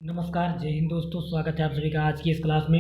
नमस्कार, जय हिंद दोस्तों। स्वागत है आप सभी का आज की इस क्लास में।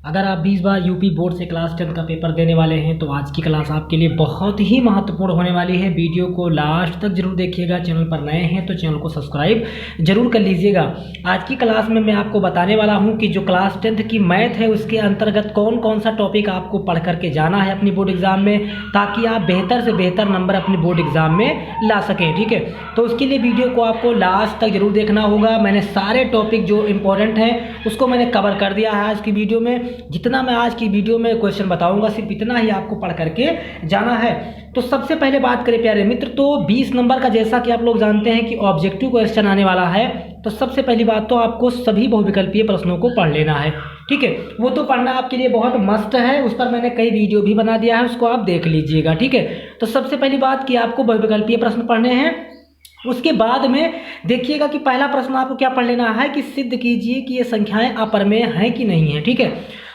अगर आप भी इस बार यूपी बोर्ड से क्लास 10 का पेपर देने वाले हैं तो आज की क्लास आपके लिए बहुत ही महत्वपूर्ण होने वाली है। वीडियो को लास्ट तक जरूर देखिएगा। चैनल पर नए हैं तो चैनल को सब्सक्राइब जरूर कर लीजिएगा। आज की क्लास में मैं आपको बताने वाला हूं कि जो क्लास 10 की मैथ है उसके अंतर्गत कौन कौन सा टॉपिक आपको पढ़ करके जाना है अपनी बोर्ड एग्जाम में, ताकि आप बेहतर से बेहतर नंबर अपनी बोर्ड एग्जाम में ला सकें। ठीक है, तो उसके लिए वीडियो को आपको लास्ट तक जरूर देखना होगा। मैंने सारे टॉपिक जो इंपॉर्टेंट है उसको मैंने कवर कर दिया है आज की वीडियो में। जितना मैं आज की वीडियो में क्वेश्चन बताऊंगा सिर्फ इतना ही आपको पढ़ करके जाना है। तो सबसे पहले बात करें प्यारे मित्र, तो 20 नंबर का जैसा कि आप लोग जानते हैं कि ऑब्जेक्टिव क्वेश्चन आने वाला है, तो सबसे पहली बात तो आपको सभी बहुविकल्पीय प्रश्नों को पढ़ लेना है। ठीक है, वो तो पढ़ना आपके लिए बहुत मस्ट है। उस पर मैंने कई वीडियो भी बना दिया है, उसको आप देख लीजिएगा। ठीक है, तो सबसे पहली बात कि आपको बहुविकल्पीय प्रश्न पढ़ने हैं। उसके बाद में देखिएगा कि पहला प्रश्न आपको क्या पढ़ लेना है कि सिद्ध कीजिए कि ये संख्याएं अपरमेय हैं कि नहीं है। ठीक है,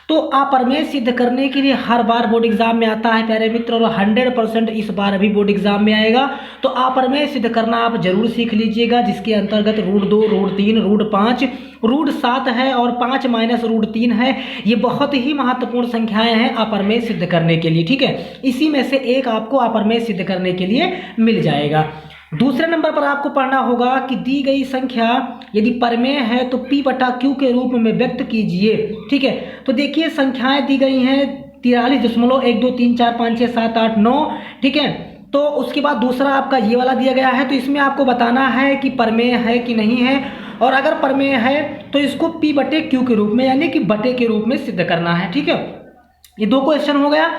तो अपरमेय सिद्ध करने के लिए हर बार बोर्ड एग्जाम में आता है प्यारे मित्र, और 100% इस बार भी बोर्ड एग्जाम में आएगा। तो अपरमेय सिद्ध करना आप जरूर सीख लीजिएगा, जिसके अंतर्गत रूट 2, रूट 3, रूट 5, रूट 7 है और 5 माइनस रूट 3 है। ये बहुत ही महत्वपूर्ण संख्याएं हैं अपरमेय सिद्ध करने के लिए। ठीक है, इसी में से एक आपको अपरमेय सिद्ध करने के लिए मिल जाएगा। दूसरे नंबर पर आपको पढ़ना होगा कि दी गई संख्या यदि परमेय है तो P बटा Q के रूप में व्यक्त कीजिए। ठीक है, तो देखिए संख्याएं दी गई हैं 43.1 2 3 4 5 6 7 8 9। ठीक है, तो उसके बाद दूसरा आपका ये वाला दिया गया है, तो इसमें आपको बताना है कि परमेय है कि नहीं है, और अगर परमेय है तो इसको P बटे Q के रूप में यानी कि बटे के रूप में सिद्ध करना है। ठीक है, ये दो क्वेश्चन हो गया।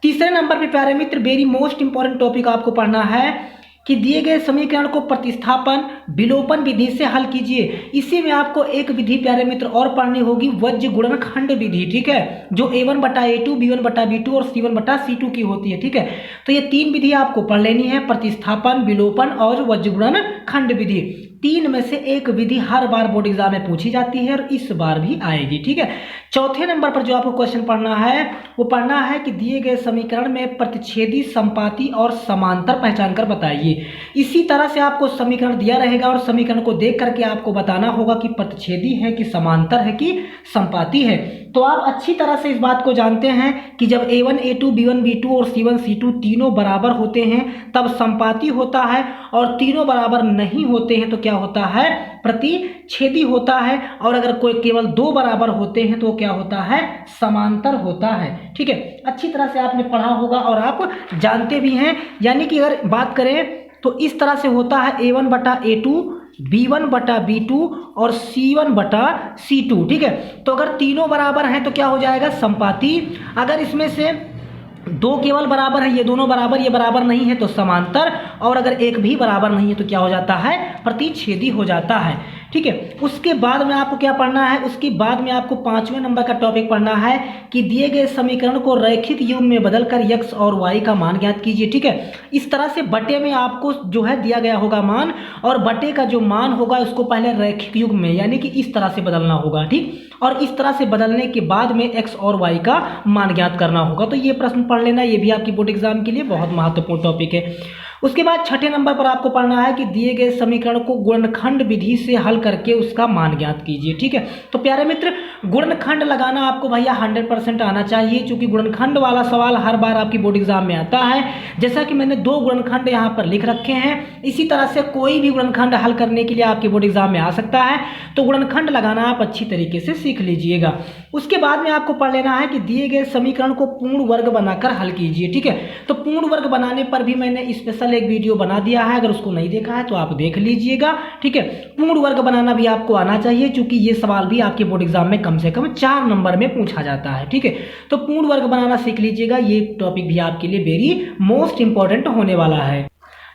तीसरे नंबर पे प्यारे मित्र वेरी मोस्ट इंपॉर्टेंट टॉपिक आपको पढ़ना है कि दिए गए समीकरण को प्रतिस्थापन विलोपन विधि से हल कीजिए। इसी में आपको एक विधि प्यारे मित्र और पढ़नी होगी, वज्र गुणनखंड विधि। ठीक है, जो A1 बटा A2, B1 बटा B2 और C1 बटा C2 की होती है। ठीक है, तो ये तीन विधि आपको पढ़ लेनी है, प्रतिस्थापन, विलोपन और वज्र गुणनखंड विधि। तीन में से एक विधि हर बार बोर्ड एग्जाम में पूछी जाती है और इस बार भी आएगी। ठीक है, चौथे नंबर पर जो आपको क्वेश्चन पढ़ना है वो पढ़ना है कि दिए गए समीकरण में प्रतिच्छेदी, संपाती और समांतर पहचान कर बताइए। इसी तरह से आपको समीकरण दिया रहेगा और समीकरण को देख करके आपको बताना होगा कि प्रतिच्छेदी है कि समांतर है कि संपाती है। तो आप अच्छी तरह से इस बात को जानते हैं कि जब A1 A2 B1 B2 और C1 C2 तीनों बराबर होते हैं तब संपाती होता है, और तीनों बराबर नहीं होते हैं तो क्या होता है, प्रतिच्छेदी होता है, और अगर कोई केवल दो बराबर होते हैं तो क्या होता है, समांतर होता है। ठीक है, अच्छी तरह से आपने पढ़ा होगा और आप जानते भी हैं। यानी कि अगर बात करें तो इस तरह से होता है A1 बटा A2, B1 बटा B2 और C1 बटा C2। ठीक है, तो अगर तीनों बराबर हैं तो क्या हो जाएगा, संपाती। अगर इसमें से दो केवल बराबर है, ये दोनों बराबर, ये बराबर नहीं है तो समांतर, और अगर एक भी बराबर नहीं है तो क्या हो जाता है, प्रतिच्छेदी हो जाता है। ठीक है, उसके बाद में आपको क्या पढ़ना है, उसके बाद में आपको 5वें नंबर का टॉपिक पढ़ना है कि दिए गए समीकरण को रैखिक युग्म में बदलकर x और y का मान ज्ञात कीजिए। ठीक है, इस तरह से बटे में आपको जो है दिया गया होगा मान, और बटे का जो मान होगा उसको पहले रैखिक युग्म में यानी कि इस तरह से बदलना होगा। ठीक, और इस तरह से बदलने के बाद में x और y का मान ज्ञात करना होगा। तो ये प्रश्न पढ़ लेना, ये भी आपकी बोर्ड एग्जाम के लिए बहुत महत्वपूर्ण टॉपिक है। उसके बाद छठे नंबर पर आपको पढ़ना है कि दिए गए समीकरण को गुणनखंड विधि से हल करके उसका मान ज्ञात कीजिए। ठीक है, तो प्यारे मित्र गुणनखंड लगाना आपको भैया 100% आना चाहिए, क्योंकि गुणनखंड वाला सवाल हर बार आपकी बोर्ड एग्जाम में आता है। जैसा कि मैंने दो गुणनखंड यहाँ पर लिख रखे हैं, इसी तरह से कोई भी गुणनखंड हल करने के लिए आपके बोर्ड एग्जाम में आ सकता है, तो गुणनखंड लगाना आप अच्छी तरीके से सीख लीजिएगा। उसके बाद में आपको पढ़ लेना है कि दिए गए समीकरण को पूर्ण वर्ग बनाकर हल कीजिए। ठीक है, तो पूर्ण वर्ग बनाने पर भी मैंने स्पेशल एक वीडियो बना दिया है, अगर उसको नहीं देखा है तो आप देख लीजिएगा। ठीक है, पूर्ण वर्ग बनाना भी आपको आना चाहिए, क्योंकि ये सवाल भी आपके बोर्ड एग्जाम में कम से कम 4 नंबर में पूछा जाता है। ठीक है, तो पूर्ण वर्ग बनाना सीख लीजिएगा, ये टॉपिक भी आपके लिए वेरी मोस्ट इंपॉर्टेंट होने वाला है।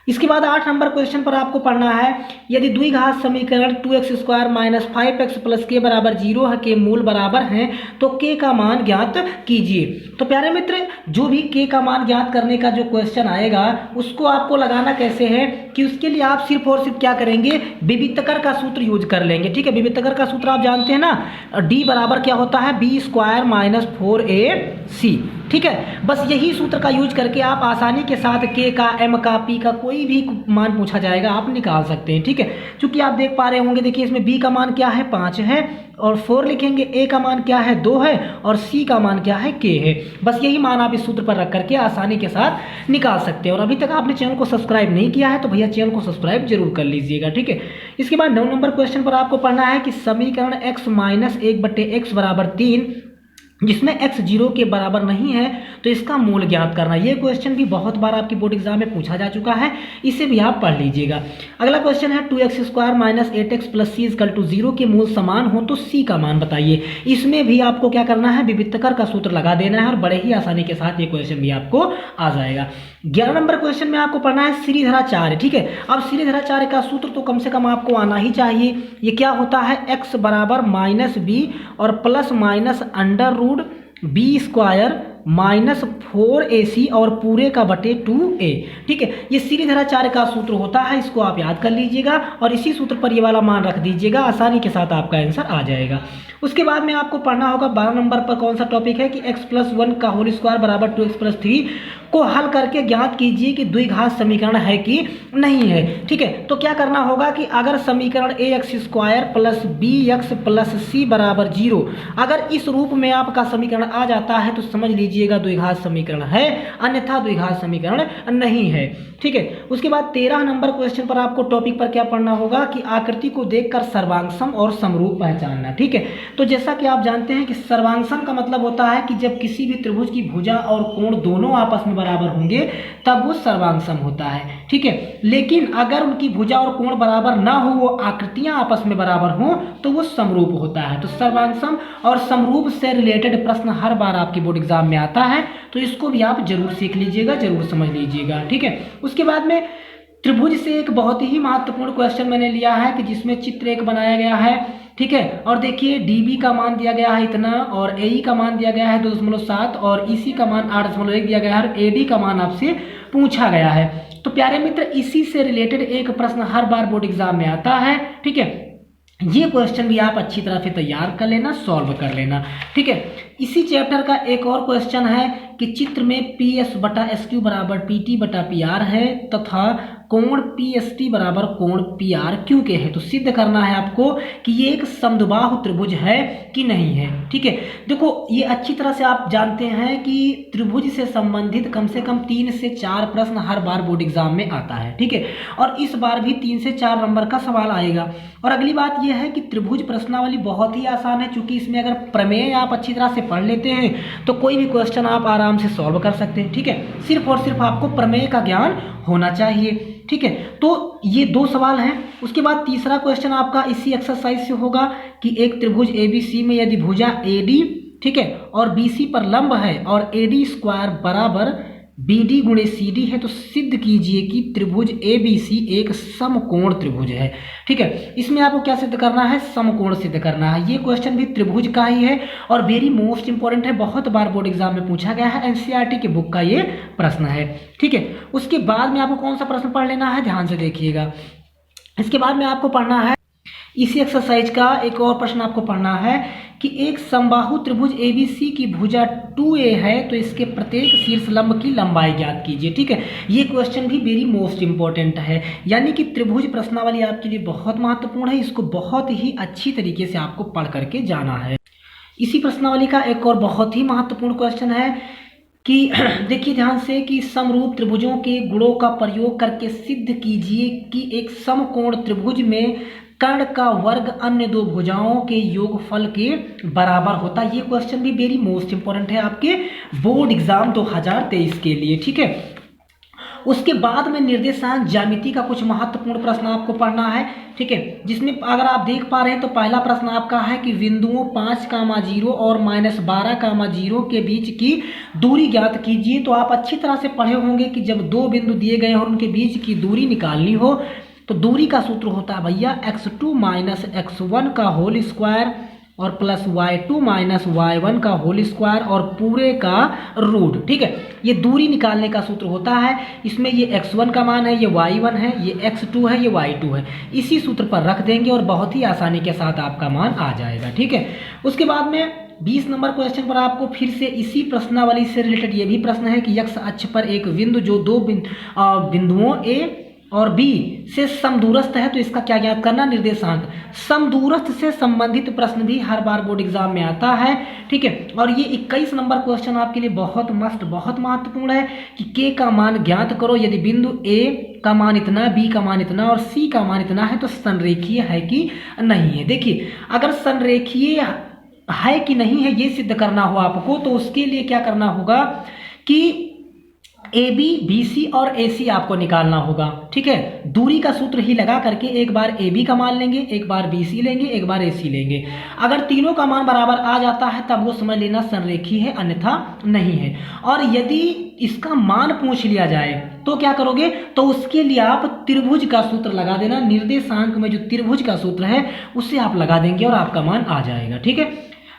इसके बाद 8 नंबर क्वेश्चन पर आपको पढ़ना है, यदि द्विघात समीकरण 2x² minus 5x plus k बराबर 0 के मूल बराबर हैं तो k का मान ज्ञात कीजिए। तो प्यारे मित्र जो भी k का मान ज्ञात करने का जो क्वेश्चन आएगा उसको आपको लगाना कैसे है कि उसके लिए आप सिर्फ और सिर्फ क्या करेंगे, विविक्तकर का सूत्र यूज कर लेंगे। ठीक है, विविक्तकर का सूत्र आप जानते हैं ना, डी बराबर क्या होता है, बी स्क्वायर माइनस 4ac। ठीक है, बस यही सूत्र का यूज करके आप आसानी के साथ के का, एम का, पी का कोई भी मान पूछा जाएगा आप निकाल सकते हैं। ठीक है, क्योंकि आप देख पा रहे होंगे, देखिए इसमें बी का मान क्या है 5 है और 4 लिखेंगे, ए का मान क्या है 2 है और सी का मान क्या है के है। बस यही मान आप इस सूत्र पर रख करके आसानी के साथ निकाल सकते हैं। और अभी तक आपने चैनल को सब्सक्राइब नहीं किया है तो भैया चैनल को सब्सक्राइब जरूर कर लीजिएगा। ठीक है, इसके बाद 9 नंबर क्वेश्चन पर आपको पढ़ना है कि समीकरण x माइनस 1/x बराबर 3 जिसमें x 0 के बराबर नहीं है तो इसका मूल ज्ञात करना। ये क्वेश्चन भी बहुत बार आपकी बोर्ड एग्जाम में पूछा जा चुका है, इसे भी आप पढ़ लीजिएगा। अगला क्वेश्चन है 2x square minus 8x plus C equal to 0 के मूल समान हो तो c का मान बताइए। इसमें भी आपको क्या करना है, विविक्तकर का सूत्र लगा देना है और बड़े ही आसानी के साथ ये क्वेश्चन भी आपको आ जाएगा। 11 नंबर क्वेश्चन में आपको पढ़ना है सीरीधरा 4। ठीक है, अब सीरीधरा 4 का सूत्र तो कम से कम आपको आना ही चाहिए। ये क्या होता है, x बराबर माइनस बी और plus minus under root B square minus 4ac और पूरे का बटे 2a। ठीक है, ये सीरीधरा 4 का सूत्र होता है, इसको आप याद कर लीजिएगा और इसी सूत्र पर ये वाला मान रख दीजिएगा, आसानी के साथ आपका आंसर आ जाएगा। उसके बाद में आपको पढ़ना होगा 12 नंबर पर कौन सा टॉपिक है कि x प्लस 1 का होल स्क्वायर बराबर 2x प्लस 3 को हल करके ज्ञात कीजिए कि द्विघात समीकरण है कि नहीं है। ठीक है, तो क्या करना होगा कि अगर समीकरण ax square plus bx plus c बराबर 0 अगर इस रूप में आपका समीकरण आ जाता है तो समझ लीजिएगा द्विघात समीकरण है, अन्यथा द्विघात समीकरण नहीं है। ठीक है, उसके बाद 13 नंबर क्वेश्चन पर आपको टॉपिक पर क्या पढ़ना होगा कि आकृति को देखकर सर्वांगसम और समरूप पहचानना। ठीक है, तो जैसा कि आप जानते हैं कि सर्वांगसम का मतलब होता है कि जब किसी भी त्रिभुज की भुजा और कोण दोनों आपस में बराबर होंगे तब वो सर्वांगसम होता है। ठीक है, लेकिन अगर उनकी भुजा और कोण बराबर ना हो, वो आकृतियां आपस में बराबर हों तो वो समरूप होता है। तो सर्वांगसम और समरूप से रिलेटेड प्रश्न हर बार आपके बोर्ड एग्जाम में आता है, तो इसको भी आप जरूर सीख लीजिएगा, जरूर समझ लीजिएगा। ठीक है, उसके बाद में त्रिभुज से एक बहुत ही महत्वपूर्ण क्वेश्चन मैंने लिया है कि जिसमें चित्र एक बनाया गया है। ठीक है, और देखिए डीबी का मान दिया गया है इतना और एई का मान दिया गया है 2.7 और ईसी का मान 8.1 दिया गया है और एडी का मान आपसे पूछा गया है। तो प्यारे मित्र, इसी से रिलेटेड एक प्रश्न हर बार बोर्ड एग्जाम में आता है। ठीक है, ये क्वेश्चन भी आप अच्छी तरह से तैयार कर लेना, सॉल्व कर लेना। ठीक है, इसी चैप्टर का एक और क्वेश्चन है कि चित्र में PS बटा SQ बराबर PT बटा PR है तथा कोण PST बराबर कोण PRQ के है। तो सिद्ध करना है आपको कि ये एक समद्विबाहु त्रिभुज है कि नहीं है। ठीक है, देखो ये अच्छी तरह से आप जानते हैं कि त्रिभुज से संबंधित कम से कम 3 से 4 प्रश्न हर बार बोर्ड एग्जाम में आता है। ठीक है, और इस बार भी 3 से 4 नंबर का सवाल आएगा। और अगली बात यह है कि त्रिभुज प्रश्नावली बहुत ही आसान है, क्योंकि इसमें अगर प्रमेय आप अच्छी तरह से पढ़ लेते हैं तो कोई भी क्वेश्चन आप आराम से सॉल्व कर सकते हैं। ठीक है, सिर्फ और सिर्फ आपको प्रमेय का ज्ञान होना चाहिए। ठीक है, तो ये 2 सवाल हैं। उसके बाद तीसरा क्वेश्चन आपका इसी एक्सरसाइज से होगा कि एक त्रिभुज ABC में यदि भुजा AD, ठीक है, और BC पर लंब है और AD स्क्वायर बराबर BD गुणे CD है तो सिद्ध कीजिए कि त्रिभुज ABC एक समकोण त्रिभुज है। ठीक है, इसमें आपको क्या सिद्ध करना है, समकोण सिद्ध करना है। ये क्वेश्चन भी त्रिभुज का ही है और वेरी मोस्ट इंपॉर्टेंट है, बहुत बार बोर्ड एग्जाम में पूछा गया है, NCERT के बुक का ये प्रश्न है। ठीक है, उसके बाद में आपको कौन सा प्रश्न पढ़ लेना है, ध्यान से देखिएगा। इसके बाद में आपको पढ़ना है इसी एक्सरसाइज का एक और प्रश्न आपको पढ़ना है कि एक समबाहु त्रिभुज ABC की भुजा 2a है तो इसके प्रत्येक शीर्ष लंब की लंबाई ज्ञात कीजिए। ठीक है, ये क्वेश्चन भी वेरी मोस्ट इंपॉर्टेंट है, यानी कि त्रिभुज प्रश्नावली आपके लिए बहुत महत्वपूर्ण है, इसको बहुत ही अच्छी तरीके से आपको पढ़ करके जाना है। इसी प्रश्नावली का एक और बहुत ही महत्वपूर्ण क्वेश्चन है कि देखिए ध्यान से कि समरूप त्रिभुजों के गुणों का प्रयोग करके सिद्ध कीजिए कि एक समकोण त्रिभुज में कर्ण का वर्ग अन्य 2 भुजाओं के योगफल के बराबर होता है। ये क्वेश्चन भी वेरी मोस्ट इंपॉर्टेंट है आपके बोर्ड एग्जाम 2023 के लिए। ठीक है, उसके बाद में निर्देशांक ज्यामिति का कुछ महत्वपूर्ण प्रश्न आपको पढ़ना है। ठीक है, जिसमें अगर आप देख पा रहे हैं तो पहला प्रश्न आपका है कि बिंदुओं 5,0 और -12,0 के बीच की दूरी ज्ञात कीजिए। तो आप अच्छी तरह से पढ़े होंगे कि जब 2 बिंदु दिए गए और उनके बीच की दूरी निकालनी हो तो दूरी का सूत्र होता है भैया x2 - x1 का होल स्क्वायर और प्लस y2 माइनस y1 का होल स्क्वायर और पूरे का रूट। ठीक है, ये दूरी निकालने का सूत्र होता है। इसमें ये x1 का मान है, ये y1 है, ये x2 है, ये y2 है। इसी सूत्र पर रख देंगे और बहुत ही आसानी के साथ आपका मान आ जाएगा। ठीक है, उसके बाद में 20 नंबर क्वेश्चन पर आपको फिर से इसी प्रश्नावली से रिलेटेड ये भी प्रश्न है कि x अक्ष पर एक बिंदु जो दो बिंदुओं A और B से समदूरस्थ है, तो इसका क्या ज्ञात करना, निर्देशांक। समदूरस्थ से संबंधित प्रश्न भी हर बार बोर्ड एग्जाम में आता है। ठीक है, और ये 21 नंबर क्वेश्चन आपके लिए बहुत मस्त, बहुत महत्वपूर्ण है कि K का मान ज्ञात करो। यदि बिंदु A का मान इतना, B का मान इतना और C का मान इतना है तो संरेखीय है कि नहीं है। देखिए, अगर संरेखीय है कि नहीं है ये सिद्ध करना हो आपको, तो उसके लिए क्या करना होगा कि AB, BC और AC आपको निकालना होगा। ठीक है, दूरी का सूत्र ही लगा करके एक बार AB का मान लेंगे, एक बार BC लेंगे, एक बार AC लेंगे। अगर तीनों का मान बराबर आ जाता है तब वो समझ लेना संरेखीय है, अन्यथा नहीं है। और यदि इसका मान पूछ लिया जाए तो क्या करोगे, तो उसके लिए आप त्रिभुज का सूत्र लगा देना। निर्देशांक में जो त्रिभुज का सूत्र है उसे आप लगा देंगे और आपका मान आ जाएगा। ठीक है,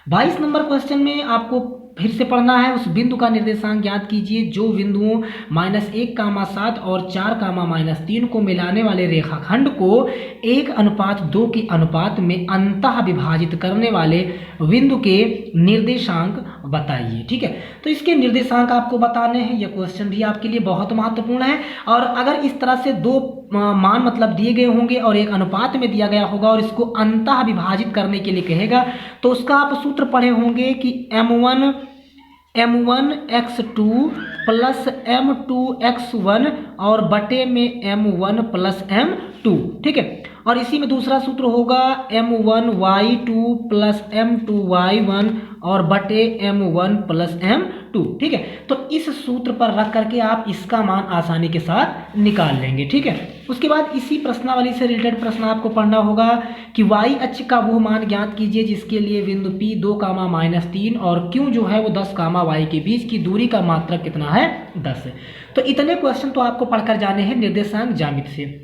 22 नंबर क्वेश्चन में आपको फिर से पढ़ना है, उस बिंदु का निर्देशांक ज्ञात कीजिए जो बिंदुओं -1, 7 और 4, -3 को मिलाने वाले रेखाखंड को 1:2 के अनुपात में अंतः विभाजित करने वाले बिंदु के निर्देशांक बताइए। ठीक है, तो इसके निर्देशांक आपको बताने हैं। यह क्वेश्चन भी आपके लिए बहुत महत्वपूर्ण है। और अगर इस तरह से दो मान मतलब दिए गए होंगे और एक अनुपात में दिया गया होगा और इसको अंतः विभाजित करने के लिए कहेगा, तो उसका आप सूत्र पढ़े होंगे कि m1x2 प्लस m2x1 और बटे में m1 प्लस m2। ठीक है, और इसी में दूसरा सूत्र होगा m1y2 प्लस m2y1 और बटे m1 प्लस m2। ठीक है, तो इस सूत्र पर रख करके आप इसका मान आसानी के साथ निकाल लेंगे। ठीक है, उसके बाद इसी प्रश्नावली से रिलेटेड प्रश्न आपको पढ़ना होगा कि y अक्ष का वो मान ज्ञात कीजिए जिसके लिए बिंदु P 2, -3 और Q जो है वो 10, y के बीच की दूरी का मात्रक कितना है, 10 है। तो इतने क्वेश्चन तो आपको पढ़कर जाने हैं निर्देशांक ज्यामिति से।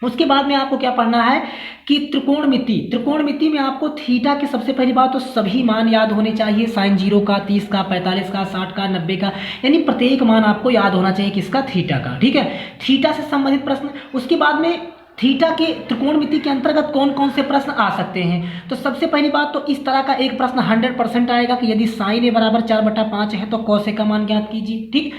उसके बाद में आपको क्या पढ़ना है कि त्रिकोणमिति में आपको थीटा की सबसे पहली बात तो सभी मान याद होने चाहिए। sin 0 का, 30 का, 45 का, 60 का, 90 का, यानी प्रत्येक मान आपको याद होना चाहिए किसका, थीटा का। ठीक है, थीटा से संबंधित प्रश्न। उसके बाद में थीटा के त्रिकोणमिति के अंतर्गत कौन कौन से प्रश्न आ सकते हैं, तो सबसे पहली बात तो इस तरह का एक प्रश्न 100% आएगा कि यदि sin a बराबर 4/5 है तो cos a का मान ज्ञात कीजिए। ठीक,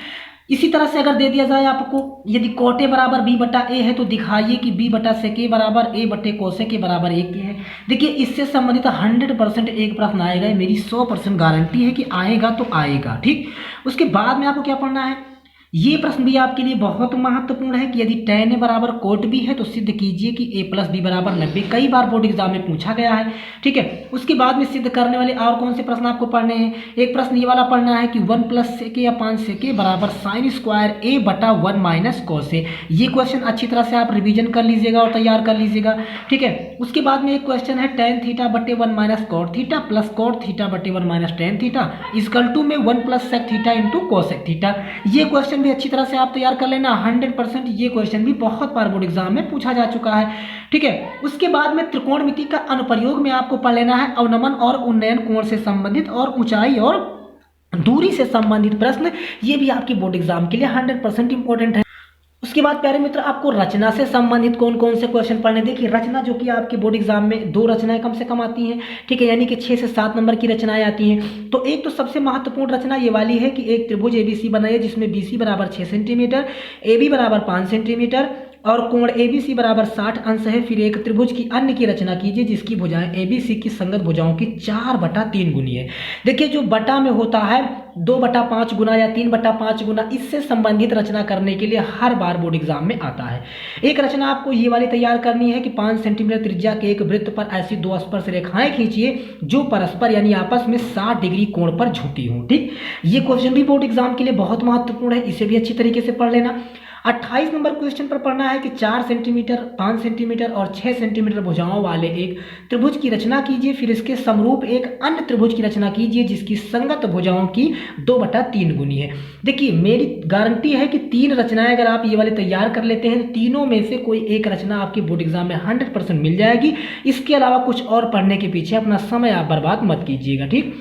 इसी तरह से अगर दे दिया जाए आपको यदि cot a बराबर b/a है तो दिखाइए कि b/sec a बराबर a/cos a के बराबर a है। देखिए, इससे संबंधित 100% एक प्रश्न आएगा, मेरी 100% गारंटी है कि आएगा तो आएगा। ठीक, उसके बाद में आपको क्या पढ़ना है, ये प्रश्न भी आपके लिए बहुत महत्वपूर्ण है कि यदि tan a बराबर cot b है तो सिद्ध कीजिए कि a + b बराबर 90। कई बार बोर्ड एग्जाम में पूछा गया है। ठीक है, उसके बाद में सिद्ध करने वाले और कौन से प्रश्न आपको पढ़ने हैं, एक प्रश्न ये वाला पढ़ना है कि 1 + sec a या 5 sec a बराबर sin square a/1 - cos a। ये क्वेश्चन अच्छी तरह से आप रिवीजन कर लीजिएगा और तैयार कर लीजिएगा। ठीक है, उसके बाद में एक क्वेश्चन है tan θ/1 - cot θ plus cot θ/1 - tan θ equal to में 1 + sec θ × cos θ। ये क्वेश्चन भी अच्छी तरह से आप तैयार कर लेना। 100% ये क्वेश्चन भी बहुत बार बोर्ड एग्जाम में पूछा जा चुका है। ठीक है, उसके बाद में त्रिकोणमिति का अनुप्रयोग में आपको पढ़ लेना है अवनमन और उन्नयन कोण से संबंधित और ऊंचाई और दूरी से संबंधित प्रश्न। ये भी आपके बोर्ड एग्जाम के लिए 100% इंपॉर्टेंट है। उसके बाद प्यारे मित्र आपको रचना से संबंधित कौन कौन से क्वेश्चन पढ़ने। देखिए, रचना जो कि आपके बोर्ड एग्जाम में 2 रचनाएं कम से कम आती हैं। ठीक है, यानी कि 6 से 7 नंबर की रचनाएं आती हैं। तो एक तो सबसे महत्वपूर्ण रचना ये वाली है कि एक त्रिभुज ABC बनाइए जिसमें BC बराबर 6 सेंटीमीटर, AB बराबर 5 सेंटीमीटर और कोण ABC बराबर 60 अंश है। फिर एक त्रिभुज की अन्य की रचना कीजिए जिसकी भुजाएं ABC की संगत भुजाओं की 4/3 गुनी है। देखिए, जो बटा में होता है 2/5 गुना या 3/5 गुना, इससे संबंधित रचना करने के लिए हर बार बोर्ड एग्जाम में आता है। एक रचना आपको ये वाली तैयार करनी है कि 5 सेंटीमीटर त्रिज्या के एक वृत्त पर ऐसी 2 स्पर्श रेखाएं खींचिए जो परस्पर यानी आपस में 60 डिग्री कोण पर झुकी हों। ठीक, ये क्वेश्चन भी बोर्ड एग्जाम के लिए बहुत महत्वपूर्ण है, इसे भी अच्छी तरीके से पढ़ लेना। 28 नंबर क्वेश्चन पर पढ़ना है कि 4 सेंटीमीटर, 5 सेंटीमीटर और 6 सेंटीमीटर भुजाओं वाले एक त्रिभुज की रचना कीजिए, फिर इसके समरूप एक अन्य त्रिभुज की रचना कीजिए जिसकी संगत भुजाओं की 2/3 गुनी है। देखिए मेरी गारंटी है कि 3 रचनाएं अगर आप ये वाले तैयार कर लेते हैं तो तीनों में से कोई एक रचना आपकी बोर्ड एग्जाम में 100% मिल जाएगी। इसके अलावा कुछ और पढ़ने के पीछे अपना समय आप बर्बाद मत कीजिएगा, ठीक।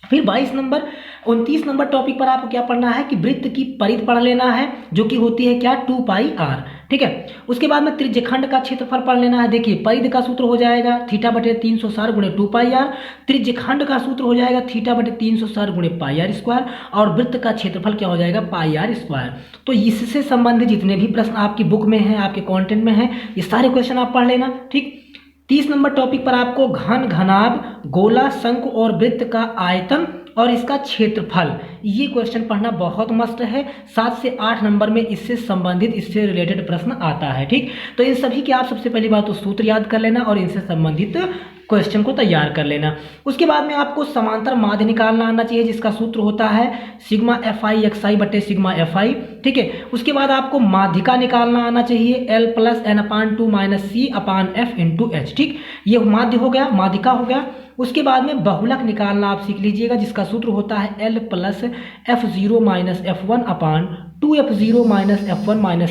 फिर 29 नंबर टॉपिक पर आपको क्या पढ़ना है कि वृत्त की परिधि पढ़ लेना है जो कि होती है क्या 2πr, ठीक है। उसके बाद में त्रिज्यखंड का क्षेत्रफल पढ़ लेना है। देखिए परिधि का सूत्र हो जाएगा θ/360 गुणे 2πr, त्रिज्यखंड का सूत्र हो जाएगा θ/360 गुणे πr², और वृत्त का क्षेत्रफल क्या हो जाएगा πr²। तो इससे संबंधित जितने भी प्रश्न आपकी बुक में हैं, आपके कॉन्टेंट में हैं, ये सारे क्वेश्चन आप पढ़ लेना, ठीक। 30 नंबर टॉपिक पर आपको घन, घनाभ, गोला, शंकु और वृत्त का आयतन और इसका क्षेत्रफल, ये क्वेश्चन पढ़ना बहुत मस्त है। 7 से 8 नंबर में इससे संबंधित, इससे रिलेटेड प्रश्न आता है, ठीक। तो इन सभी के आप सबसे पहली बात तो सूत्र याद कर लेना और इनसे संबंधित क्वेश्चन को तैयार कर लेना। उसके बाद में आपको समांतर माध्य निकालना आना चाहिए जिसका सूत्र होता है सिग्मा FI XI बटे सिग्मा FI, ठीक है। उसके बाद आपको माध्यिका निकालना आना चाहिए L + n/2 - C/F × H, ठीक। ये माध्य हो गया, माध्यिका हो गया। उसके बाद में बहुलक निकालना आप सीख लीजिएगा जिसका सूत्र होता है L + F0 - F1/2F0 - F1 -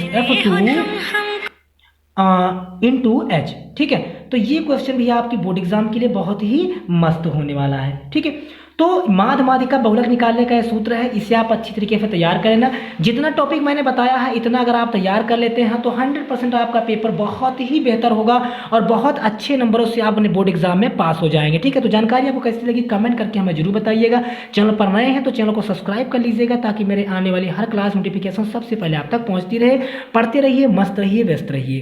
F2 × H, ठीक है। तो ये क्वेश्चन भी आपकी बोर्ड एग्जाम के लिए बहुत ही मस्त होने वाला है, ठीक है। तो माध्य, माध्यिका, बहुलक निकालने का यह सूत्र है, इसे आप अच्छी तरीके से तैयार कर लेना। जितना टॉपिक मैंने बताया है इतना अगर आप तैयार कर लेते हैं तो 100% आपका पेपर बहुत ही बेहतर होगा और बहुत अच्छे नंबरों से आप अपने बोर्ड एग्जाम में पास हो जाएंगे, ठीक है। तो जानकारी आपको कैसी लगी कमेंट करके हमें जरूर बताइएगा। चैनल पर नए हैं तो चैनल को सब्सक्राइब कर लीजिएगा ताकि मेरे आने वाली हर क्लास नोटिफिकेशन सबसे पहले आप तक पहुँचती रहे। पढ़ते रहिए, मस्त रहिए, व्यस्त रहिए।